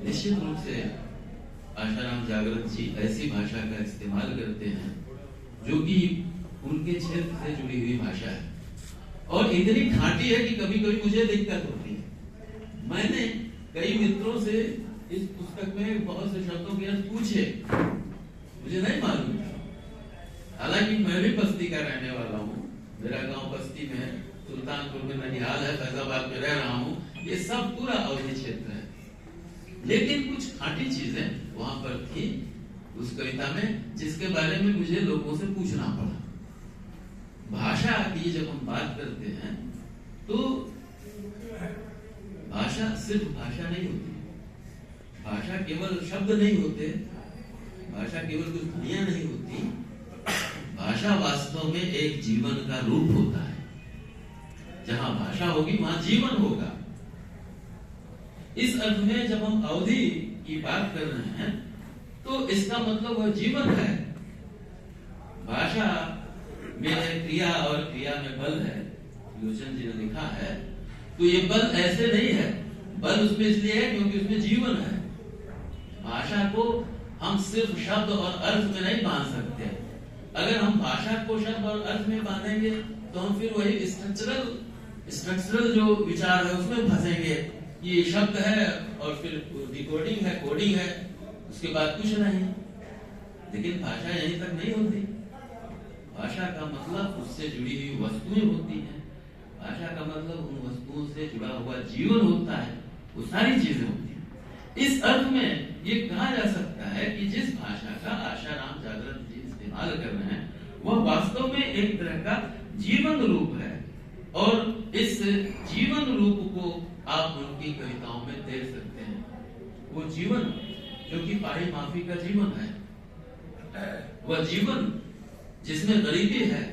निश्चित रूप से आशाराम जागृत जी ऐसी भाषा का इस्तेमाल करते हैं जो कि उनके क्षेत्र से जुड़ी हुई भाषा है और इतनी खाटी है कि कभी कभी मुझे दिक्कत होती है। मैंने कई मित्रों से इस पुस्तक में बहुत से शब्दों के अर्थ पूछे, मुझे नहीं मालूम। हालांकि मैं भी बस्ती का रहने वाला हूँ, मेरा गांव बस्ती में है, सुल्तानपुर में ननिहाल है, फैजाबाद में रह रहा हूँ, ये सब पूरा अवधि क्षेत्र है। लेकिन कुछ खाटी चीजें वहां पर थी उस कविता में जिसके बारे में मुझे लोगों से पूछना पड़ा। भाषा की जब हम बात करते हैं तो भाषा सिर्फ भाषा नहीं होती, भाषा केवल शब्द नहीं होते, भाषा केवल कुछ ध्वनियां नहीं होती, भाषा वास्तव में एक जीवन का रूप होता है। जहां भाषा होगी वहां जीवन होगा। इस अर्थ में जब हम अवधि की बात कर रहे हैं तो इसका मतलब वह जीवन है। भाषा में क्रिया और क्रिया में बल है, लोचन जी ने लिखा है। तो ये बल ऐसे नहीं है, बल उसमें इसलिए है क्योंकि उसमें जीवन है। भाषा को हम सिर्फ शब्द और अर्थ में नहीं बांध सकते। अगर हम भाषा को शब्द और अर्थ में बांधेंगे तो हम फिर वही स्ट्रक्चरल जो विचार है उसमें फंसेंगे। ये शब्द है और फिर डिकोडिंग है, कोडिंग है, उसके बाद कुछ नहीं। लेकिन भाषा यहीं तक नहीं होती। भाषा का मतलब उससे जुड़ी हुई वस्तुएं होती हैं, भाषा का मतलब उन वस्तुओं से जुड़ा हुआ जीवन होता है, वो सारी चीजें होती हैं। इस अर्थ में ये कहा जा सकता है कि जिस भाषा का आशाराम जागृत जी इस्तेमाल कर रहे हैं वह वास्तव में एक तरह का जीवन रूप है और इस जीवन रूप को आप उनकी कविताओं में देख सकते हैं। वो जीवन जो कि पाही माफी का जीवन है, वह जीवन जिसमें गरीबी है,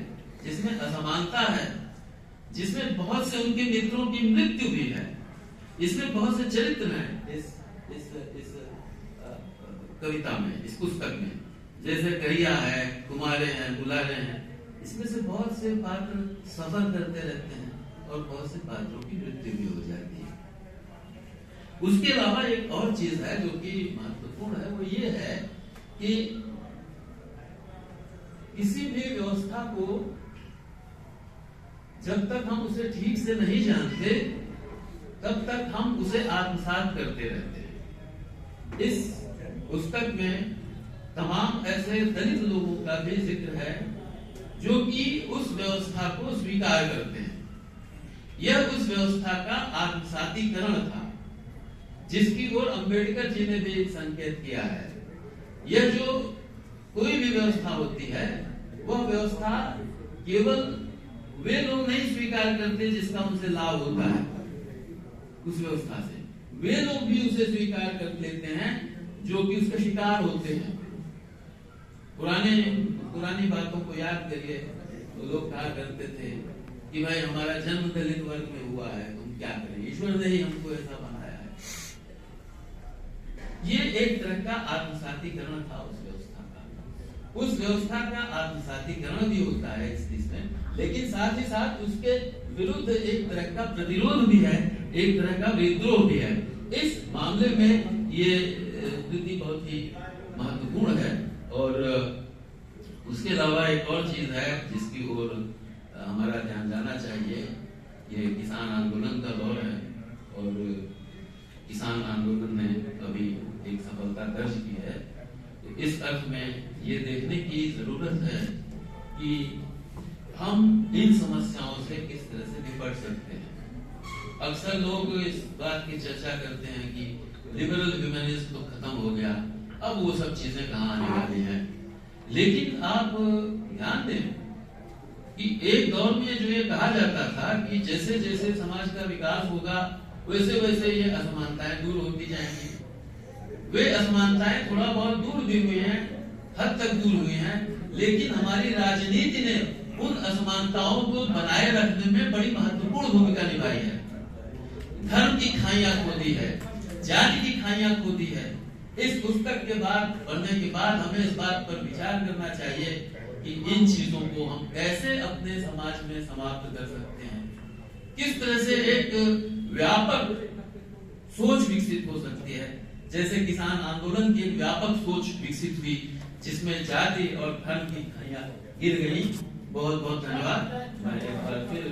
जिसमें असमानता है, जिसमें बहुत से उनके मित्रों की मृत्यु भी है, इसमें बहुत से चरित्र हैं इस कविता में, इस पुस्तक में। जैसे कहिया है, कुमारे हैं, बुलारे हैं, इसमें से बहुत से पात्र सफर करते रहते हैं और बहुत से पात्रों की मृत्यु भी हो जाती है। उसके अलावा एक और चीज है जो कि महत्वपूर्ण है, वो ये है कि किसी भी व्यवस्था को जब तक हम उसे ठीक से नहीं जानते तब तक हम उसे आत्मसात करते रहते हैं। इस पुस्तक में तमाम ऐसे दलित लोगों का भी जिक्र है जो कि उस व्यवस्था को स्वीकार करते हैं। यह उस व्यवस्था का आत्मसातीकरण था जिसकी ओर अंबेडकर जी ने भी संकेत किया है। यह जो कोई भी व्यवस्था होती है वह व्यवस्था केवल वे लोग नहीं स्वीकार करते जिसका उनसे लाभ होता है, उस व्यवस्था से वे लोग भी उसे स्वीकार कर लेते हैं जो कि उसका शिकार होते हैं। पुरानी बातों को याद करिए तो लोग कहा करते थे कि भाई हमारा जन्म दलित वर्ग में हुआ है, तुम क्या करें, ईश्वर ने ही हमको ऐसा बनाया है। ये एक तरह का आत्मसातीकरण था उस व्यवस्था का। उस व्यवस्था का आत्मसातीकरण भी होता है इस चीज में, लेकिन साथ ही साथ उसके विरुद्ध एक तरह का प्रतिरोध भी है, एक तरह का विद्रोह भी है। इस मामले में ये स्थिति बहुत ही महत्वपूर्ण है। और उसके अलावा एक और चीज है जिसकी ओर हमारा ध्यान जाना चाहिए। ये किसान आंदोलन का दौर है और किसान आंदोलन ने अभी एक सफलता दर्ज की है। तो इस अर्थ में ये देखने की जरूरत है कि हम इन समस्याओं से किस तरह से निपट सकते हैं। अक्सर लोग इस बात की चर्चा करते हैं कि लिबरल ह्यूमनिज्म तो खत्म हो गया, अब वो सब चीजें कहाँ आने वाली हैं। लेकिन आप ध्यान दें कि एक दौर में जो ये कहा जाता था कि जैसे जैसे समाज का विकास होगा वैसे वैसे ये असमानताएं दूर होती जाएंगी। वे असमानताएं थोड़ा बहुत दूर भी हुई हैं, हद तक दूर हुई हैं, लेकिन हमारी राजनीति ने उन असमानताओं को बनाए रखने में बड़ी महत्वपूर्ण भूमिका निभाई है। धर्म की खाइयां खोदी है, जाति की खाइयां खोदी है। इस पुस्तक के बाद पढ़ने के बाद हमें इस बात पर विचार करना चाहिए कि इन चीजों को हम कैसे अपने समाज में समाप्त कर सकते हैं, किस तरह से एक व्यापक सोच विकसित हो सकती है जैसे किसान आंदोलन की एक व्यापक सोच विकसित हुई, जिसमें जाति और धर्म की खाइयां गिर गई। बहुत बहुत धन्यवाद। मैं एक बार फिर